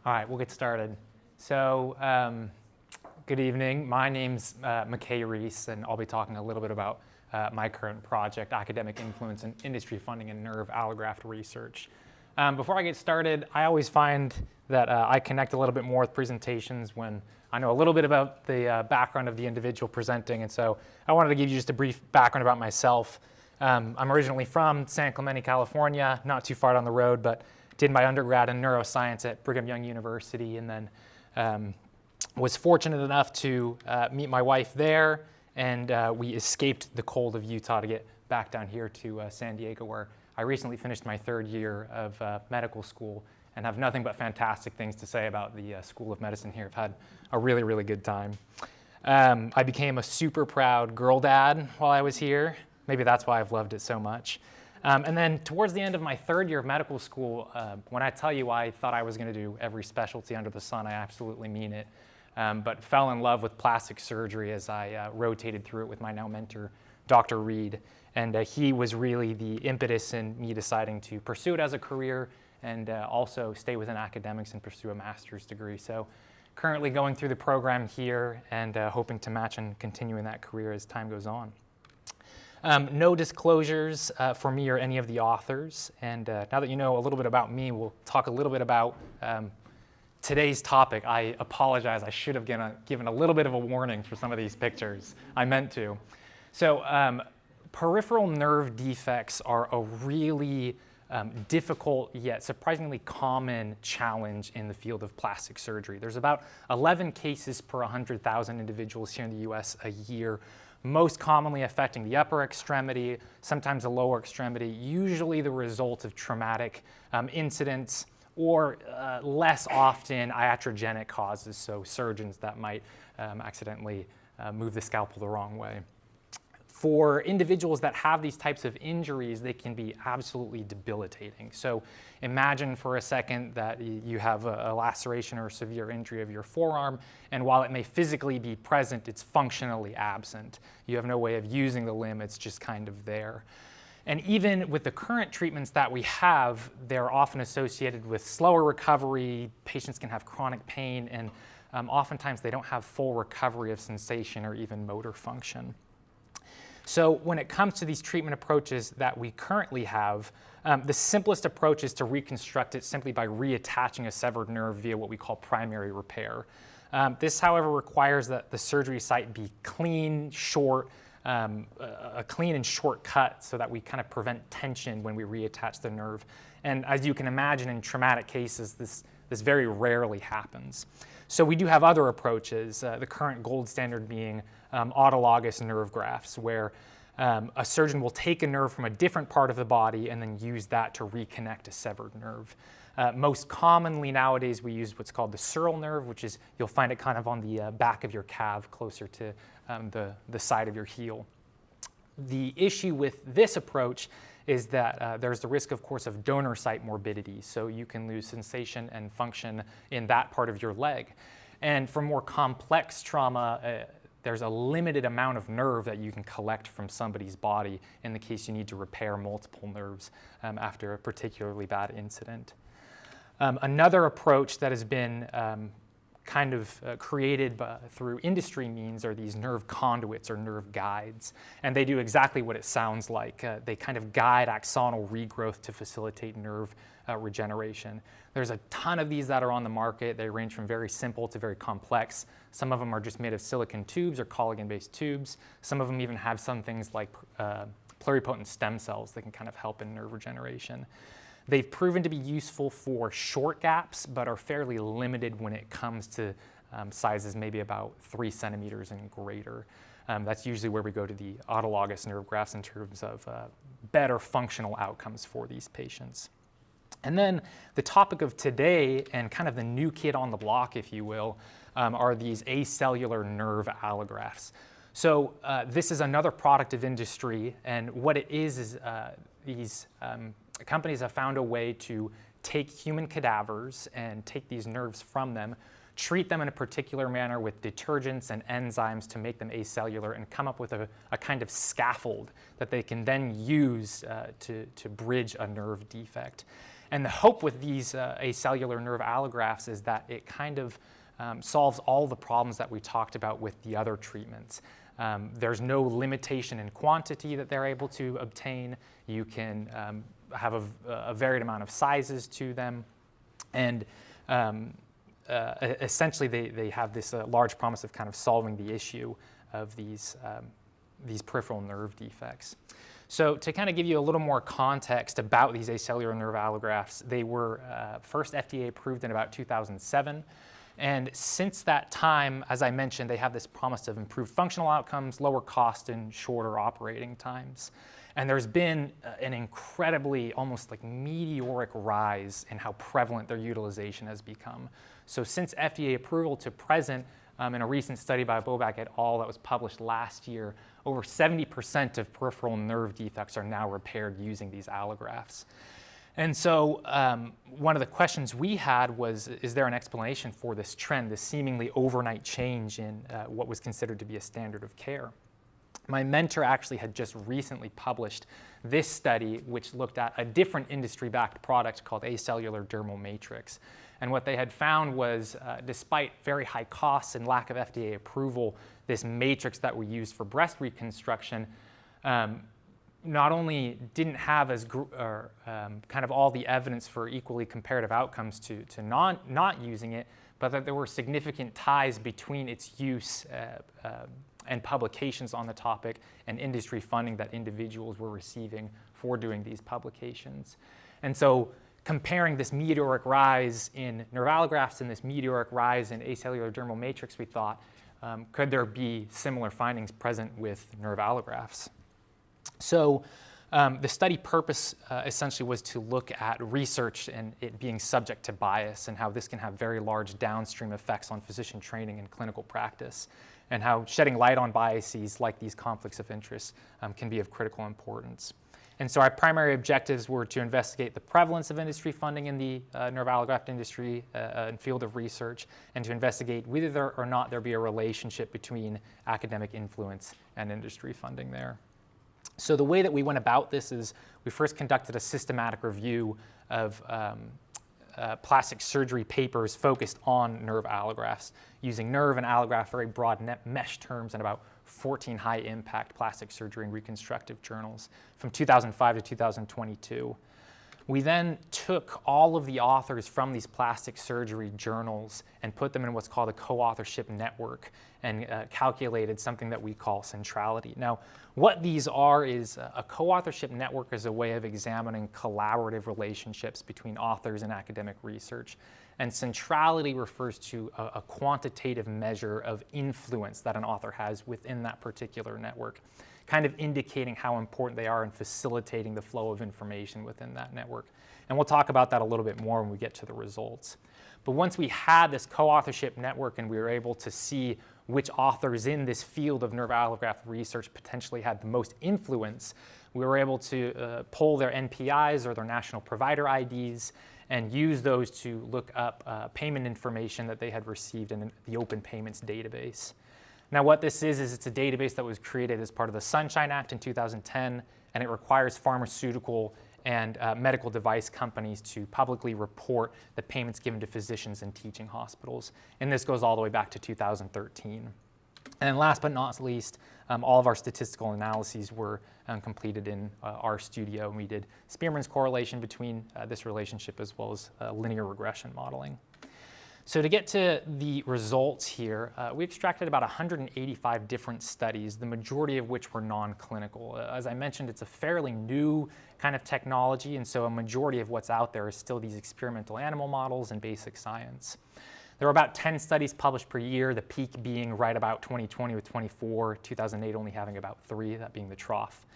All right, we'll get started. So, good evening. My name's McKay Reese, and I'll be talking a little bit about my current project, Academic Influence in Industry Funding and Nerve Allograft Research. Before I get started, I always find that I connect a little bit more with presentations when I know a little bit about the background of the individual presenting, and so I wanted to give you just a brief background about myself. I'm originally from San Clemente, California, not too far down the road, but did my undergrad in neuroscience at Brigham Young University, and then was fortunate enough to meet my wife there, and we escaped the cold of Utah to get back down here to San Diego, where I recently finished my third year of medical school and have nothing but fantastic things to say about the School of Medicine here. I've had a really, really good time. I became a super proud girl dad while I was here. Maybe that's why I've loved it so much. And then towards the end of my third year of medical school, when I tell you I thought I was going to do every specialty under the sun, I absolutely mean it. But fell in love with plastic surgery as I rotated through it with my now mentor, Dr. Reed. And he was really the impetus in me deciding to pursue it as a career and also stay within academics and pursue a master's degree. So currently going through the program here and hoping to match and continue in that career as time goes on. No disclosures for me or any of the authors. And now that you know a little bit about me, we'll talk a little bit about today's topic. I apologize. I should have given a little bit of a warning for some of these pictures. I meant to. So peripheral nerve defects are a really difficult yet surprisingly common challenge in the field of plastic surgery. There's about 11 cases per 100,000 individuals here in the US a year, most commonly affecting the upper extremity, sometimes the lower extremity, usually the result of traumatic incidents, or less often iatrogenic causes, so surgeons that might accidentally move the scalpel the wrong way. For individuals that have these types of injuries, they can be absolutely debilitating. So imagine for a second that you have a laceration or a severe injury of your forearm, and while it may physically be present, it's functionally absent. You have no way of using the limb, it's just kind of there. And even with the current treatments that we have, they're often associated with slower recovery. Patients can have chronic pain, and oftentimes they don't have full recovery of sensation or even motor function. So when it comes to these treatment approaches that we currently have, the simplest approach is to reconstruct it simply by reattaching a severed nerve via what we call primary repair. This, however, requires that the surgery site be clean, short, a clean and short cut so that we kind of prevent tension when we reattach the nerve. And as you can imagine, in traumatic cases, this very rarely happens. So we do have other approaches, the current gold standard being autologous nerve grafts, where a surgeon will take a nerve from a different part of the body and then use that to reconnect a severed nerve. Most commonly nowadays we use what's called the sural nerve, which is, you'll find it kind of on the back of your calf, closer to the side of your heel. The issue with this approach is that there's the risk, of course, of donor site morbidity. So you can lose sensation and function in that part of your leg. And for more complex trauma, there's a limited amount of nerve that you can collect from somebody's body in the case you need to repair multiple nerves after a particularly bad incident. Another approach that has been kind of created through industry means are these nerve conduits or nerve guides. And they do exactly what it sounds like. They kind of guide axonal regrowth to facilitate nerve regeneration. There's a ton of these that are on the market. They range from very simple to very complex. Some of them are just made of silicon tubes or collagen-based tubes. Some of them even have some things like pluripotent stem cells that can kind of help in nerve regeneration. They've proven to be useful for short gaps, but are fairly limited when it comes to sizes maybe about 3 centimeters and greater. That's usually where we go to the autologous nerve grafts in terms of better functional outcomes for these patients. And then the topic of today, and kind of the new kid on the block, if you will, are these acellular nerve allografts. So this is another product of industry, and what it is these companies have found a way to take human cadavers and take these nerves from them, treat them in a particular manner with detergents and enzymes to make them acellular, and come up with a kind of scaffold that they can then use to bridge a nerve defect. And the hope with these acellular nerve allografts is that it kind of solves all the problems that we talked about with the other treatments. There's no limitation in quantity that they're able to obtain. You can have a varied amount of sizes to them. And essentially, they have this large promise of kind of solving the issue of these peripheral nerve defects. So to kind of give you a little more context about these acellular nerve allografts, they were first FDA approved in about 2007. And since that time, as I mentioned, they have this promise of improved functional outcomes, lower cost, and shorter operating times. And there's been an incredibly, almost like meteoric rise in how prevalent their utilization has become. So since FDA approval to present, in a recent study by Bobak et al. That was published last year, over 70% of peripheral nerve defects are now repaired using these allografts. And so one of the questions we had was, is there an explanation for this trend, this seemingly overnight change in what was considered to be a standard of care? My mentor actually had just recently published this study, which looked at a different industry-backed product called acellular dermal matrix. And what they had found was, despite very high costs and lack of FDA approval, this matrix that we used for breast reconstruction not only didn't have kind of all the evidence for equally comparative outcomes to not using it, but that there were significant ties between its use and publications on the topic and industry funding that individuals were receiving for doing these publications. And so comparing this meteoric rise in nerve allografts and this meteoric rise in acellular dermal matrix, we thought, could there be similar findings present with nerve allografts? So the study purpose essentially was to look at research and it being subject to bias and how this can have very large downstream effects on physician training and clinical practice, and how shedding light on biases like these conflicts of interest can be of critical importance. And so our primary objectives were to investigate the prevalence of industry funding in the nerve allograft industry and field of research, and to investigate whether or not there be a relationship between academic influence and industry funding there. So the way that we went about this is we first conducted a systematic review of plastic surgery papers focused on nerve allografts, using nerve and allograft, very broad mesh terms, and about 14 high-impact plastic surgery and reconstructive journals from 2005 to 2022. We then took all of the authors from these plastic surgery journals and put them in what's called a co-authorship network and calculated something that we call centrality. Now, what these are is a co-authorship network is a way of examining collaborative relationships between authors and academic research. And centrality refers to a quantitative measure of influence that an author has within that particular network, kind of indicating how important they are in facilitating the flow of information within that network. And we'll talk about that a little bit more when we get to the results. But once we had this co-authorship network and we were able to see which authors in this field of nerve allograft research potentially had the most influence, we were able to pull their NPIs or their national provider IDs and use those to look up payment information that they had received in the Open Payments database. Now what this is it's a database that was created as part of the Sunshine Act in 2010, and it requires pharmaceutical and medical device companies to publicly report the payments given to physicians and teaching hospitals. And this goes all the way back to 2013. And last but not least, all of our statistical analyses were completed in our studio, and we did Spearman's correlation between this relationship as well as linear regression modeling. So to get to the results here, we extracted about 185 different studies, the majority of which were non-clinical. As I mentioned, it's a fairly new kind of technology, and so a majority of what's out there is still these experimental animal models and basic science. There were about 10 studies published per year, the peak being right about 2020 with 24, 2008 only having about 3, that being the trough.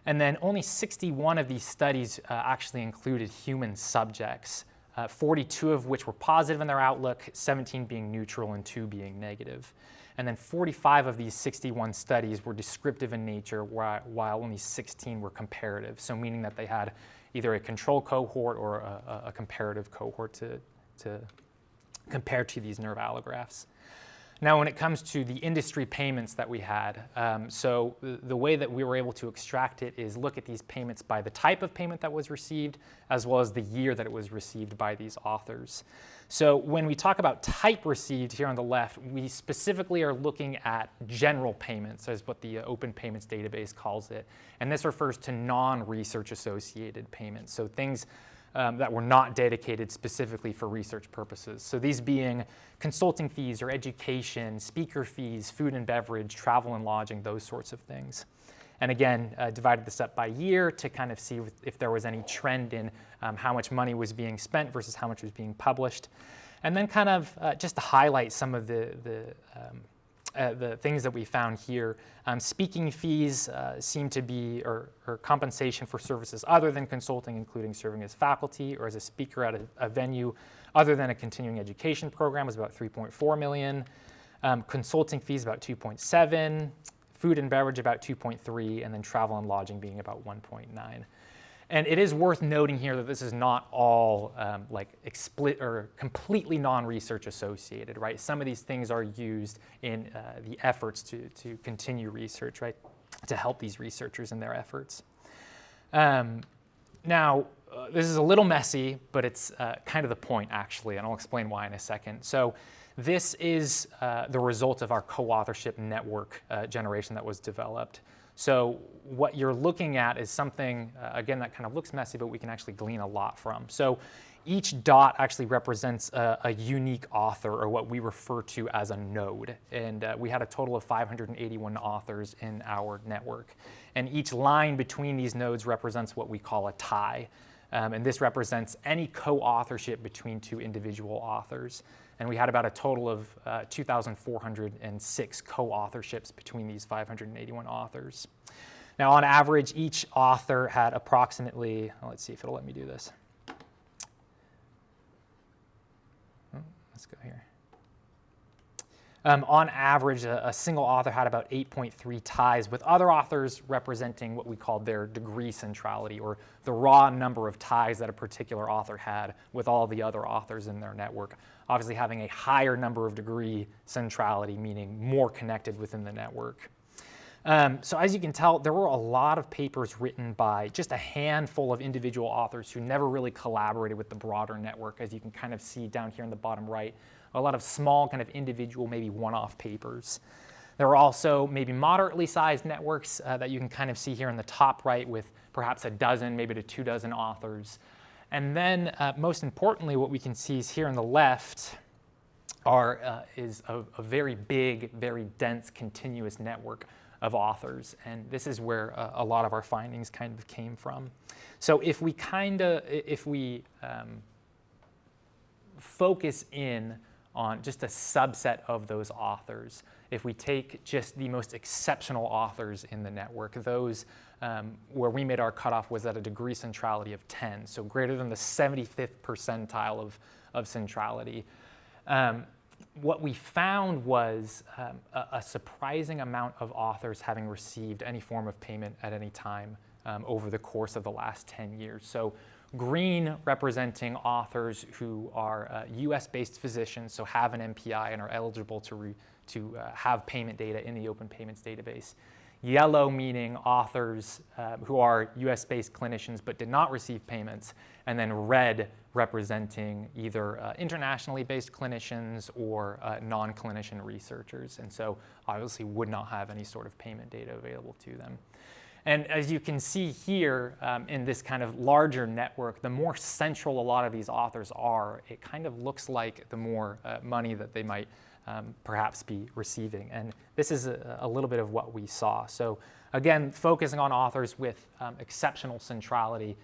And then only 61 of these studies actually included human subjects, 42 of which were positive in their outlook, 17 being neutral and 2 being negative. And then 45 of these 61 studies were descriptive in nature, while only 16 were comparative, so meaning that they had either a control cohort or a comparative cohort to compare to these nerve allografts. Now, when it comes to the industry payments that we had, so the way that we were able to extract it is look at these payments by the type of payment that was received, as well as the year that it was received by these authors. So when we talk about type received here on the left, we specifically are looking at general payments, as what the Open Payments Database calls it. And this refers to non-research associated payments, so things that were not dedicated specifically for research purposes. So these being consulting fees or education, speaker fees, food and beverage, travel and lodging, those sorts of things. And again, divided this up by year to kind of see if there was any trend in how much money was being spent versus how much was being published. And then kind of just to highlight some of the things that we found here. Speaking fees seem to be, or compensation for services other than consulting, including serving as faculty or as a speaker at a venue other than a continuing education program, was about 3.4 million. Consulting fees about 2.7, food and beverage about 2.3, and then travel and lodging being about 1.9. And it is worth noting here that this is not all completely non-research associated, right? Some of these things are used in the efforts to continue research, right? To help these researchers in their efforts. Now, this is a little messy, but it's kind of the point actually, and I'll explain why in a second. So this is the result of our co-authorship network generation that was developed. So what you're looking at is something, again, that kind of looks messy, but we can actually glean a lot from. So each dot actually represents a unique author, or what we refer to as a node. And we had a total of 581 authors in our network. And each line between these nodes represents what we call a tie. And this represents any co-authorship between two individual authors. And we had about a total of 2,406 co-authorships between these 581 authors. Now, on average, each author had approximately, let's see if it'll let me do this. Let's go here. On average, a single author had about 8.3 ties, with other authors representing what we called their degree centrality, or the raw number of ties that a particular author had with all the other authors in their network. Obviously having a higher number of degree centrality, meaning more connected within the network. So as you can tell, there were a lot of papers written by just a handful of individual authors who never really collaborated with the broader network, as you can kind of see down here in the bottom right. A lot of small kind of individual, maybe one-off papers. There were also maybe moderately sized networks that you can kind of see here in the top right with perhaps a dozen, maybe to 2 dozen authors. And then most importantly, what we can see is here on the left is a very big, very dense, continuous network of authors. And this is where a lot of our findings kind of came from. So if we focus in on just a subset of those authors, if we take just the most exceptional authors in the network, those where we made our cutoff was at a degree centrality of 10, so greater than the 75th percentile of centrality. What we found was a surprising amount of authors having received any form of payment at any time over the course of the last 10 years. So green representing authors who are US-based physicians, so have an MPI and are eligible to have payment data in the Open Payments Database. Yellow meaning authors who are US-based clinicians but did not receive payments, and then red representing either internationally based clinicians or non-clinician researchers, and so obviously would not have any sort of payment data available to them. And as you can see here in this kind of larger network, the more central a lot of these authors are, it kind of looks like the more money that they might perhaps be receiving. And this is a little bit of what we saw. So again, focusing on authors with exceptional centrality,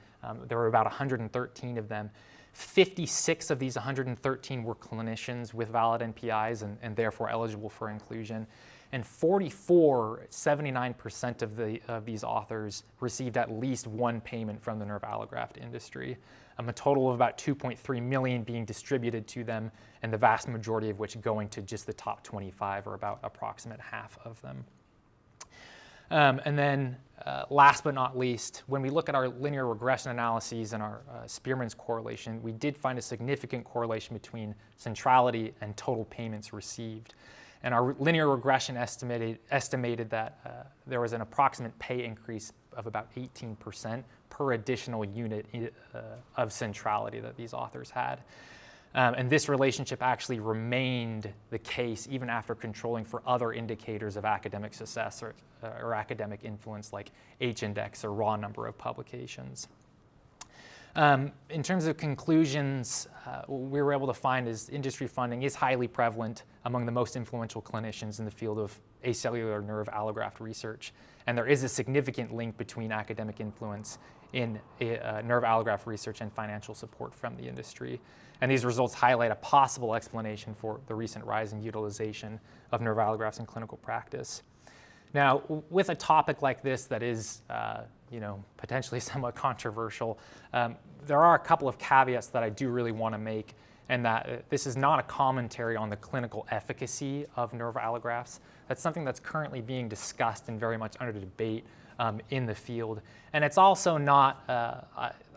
there were about 113 of them. 56 of these 113 were clinicians with valid NPIs and therefore eligible for inclusion. And 79% of these authors received at least one payment from the nerve allograft industry, a total of about 2.3 million being distributed to them, and the vast majority of which going to just the top 25, or about approximate half of them. And then last but not least, when we look at our linear regression analyses and our Spearman's correlation, we did find a significant correlation between centrality and total payments received. And our linear regression estimated that there was an approximate pay increase of about 18% per additional unit of centrality that these authors had. And this relationship actually remained the case even after controlling for other indicators of academic success or academic influence like H-index or raw number of publications. In terms of conclusions, what we were able to find is industry funding is highly prevalent among the most influential clinicians in the field of acellular nerve allograft research. And there is a significant link between academic influence in nerve allograft research and financial support from the industry. And these results highlight a possible explanation for the recent rise in utilization of nerve allografts in clinical practice. Now, with a topic like this that is potentially somewhat controversial, there are a couple of caveats that I do really want to make, and that this is not a commentary on the clinical efficacy of nerve allografts. That's something that's currently being discussed and very much under debate in the field. And it's also not,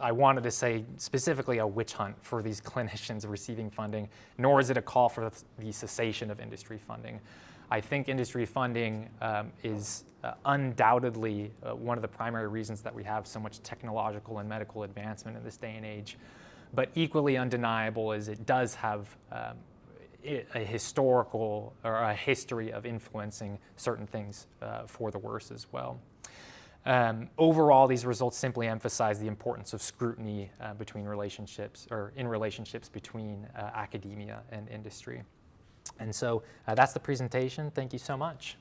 I wanted to say specifically, a witch hunt for these clinicians receiving funding, nor is it a call for the cessation of industry funding. I think industry funding is undoubtedly one of the primary reasons that we have so much technological and medical advancement in this day and age. But equally undeniable is it does have a historical or a history of influencing certain things for the worse as well. Overall, these results simply emphasize the importance of scrutiny between relationships between academia and industry. And so that's the presentation. Thank you so much.